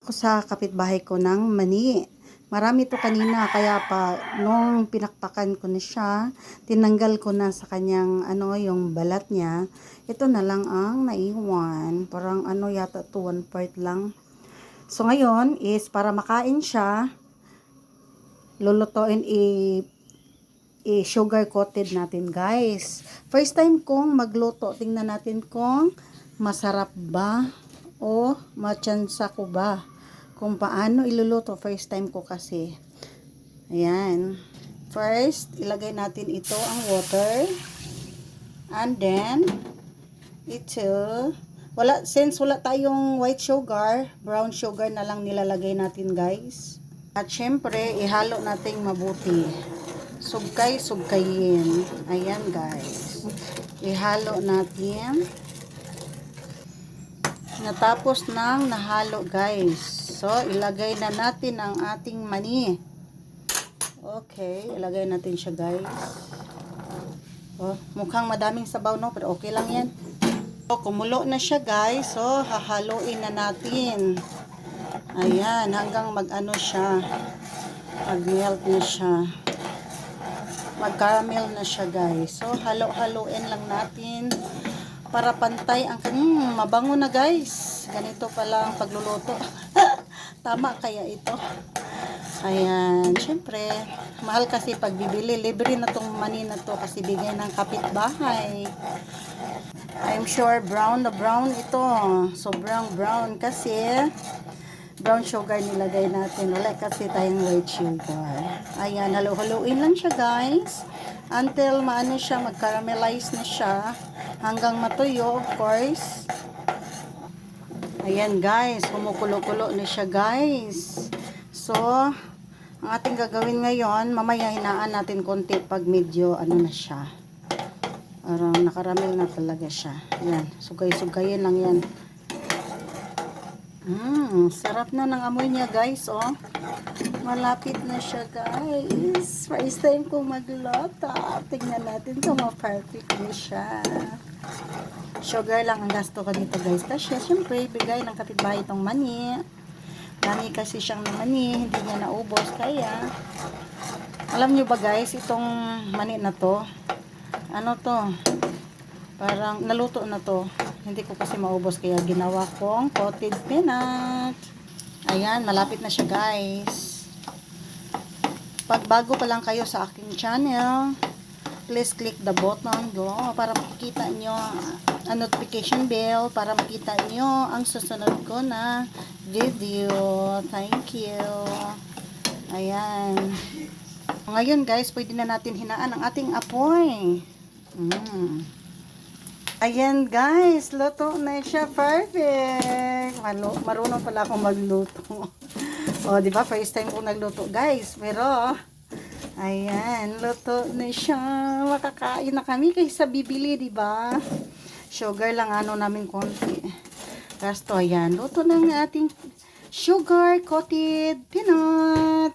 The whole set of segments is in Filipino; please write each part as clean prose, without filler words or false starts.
Ako sa kapitbahay ko ng mani. Marami to kanina kaya pa nung pinakpakan ko na siya, tinanggal ko na sa kanyang yung balat niya. Ito na lang ang naiwan. Parang yata to 1/4 lang. So ngayon is para makain siya, lulutuin sugar coated natin, guys. First time kong magluto. Tingnan natin kung masarap ba o matyansa ko ba kung paano iluluto. First time ko kasi. Ayan. First, ilagay natin ito ang water. And then, ito, since wala tayong white sugar, brown sugar na lang nilalagay natin, guys. At syempre, ihalo natin mabuti. Sugkayin. Ayan, guys. Ihalo natin. Natapos nang nahalo, guys. So, ilagay na natin ang ating mani. Okay, ilagay natin siya, guys. Oh, mukhang madaming sabaw, no? Pero okay lang yan. So, kumulo na siya, guys. So, hahaluin na natin. Ayan, hanggang siya. Mag-melt na siya. Mag-caramel na siya, guys. So, halo-haloin lang natin para pantay ang mabango na, guys. Ganito pala ang pagluluto. Tama kaya ito? Ayan, syempre, mahal kasi pagbibili. Libre na tong mani na to kasi bigay ng kapitbahay. I'm sure brown na brown ito. Sobrang brown kasi brown sugar nilagay natin. Wala kasi tayong white sugar. Ayan, halo-haloin lang siya, guys. Until siya, mag-caramelize na siya. Hanggang matuyo, of course. Ayan, guys. Kumukulo-kulo na siya, guys. So, ang ating gagawin ngayon, mamaya hinaan natin konti pag medyo na siya. Parang nakaramel na talaga siya. Ayan, sugay-sugayin lang yan. Sarap na ng amoy niya, guys, oh. Malapit na siya, guys. First time kong magluto. Tingnan natin kung ma-perfect na siya. Sugar lang ang gasto ko dito, guys. Kasi syempre, bigay ng kapitbahay itong mani. Dami kasi siyang mani, hindi niya naubos. Kaya, alam nyo ba, guys, itong mani na to, parang naluto na to. Hindi ko kasi maubos, kaya ginawa kong coated peanut. Ayan, malapit na siya, guys. Pag bago pa lang kayo sa aking channel, please click the button para makikita nyo ang notification bell para makita nyo ang susunod ko na video. Thank you. Ayan. Ngayon, guys, pwede na natin hinaan ang ating apoy. Ayan, guys, luto na siya. Perfect. Marunong pala akong magluto. O, di ba? First time kong nagluto, guys. Pero, ayan, luto na siya. Makakain na kami kaysa bibili, di ba? Sugar lang namin konti. Gasto, ayan. Luto na ng ating sugar coated peanut.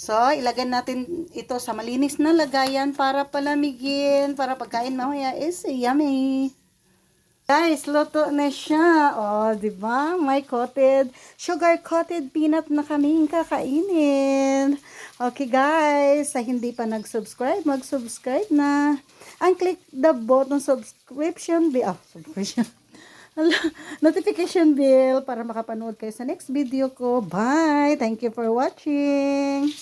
So, ilagay natin ito sa malinis na lagayan para palamigin, para pagkain mamaya is yummy. Guys, luto na siya. Oh, di ba? May sugar coated peanut na kaming kakainin. Okay, guys, sa hindi pa nag-subscribe, mag-subscribe na. And click the button subscription bell. Notification bell para makapanood kayo sa next video ko. Bye! Thank you for watching!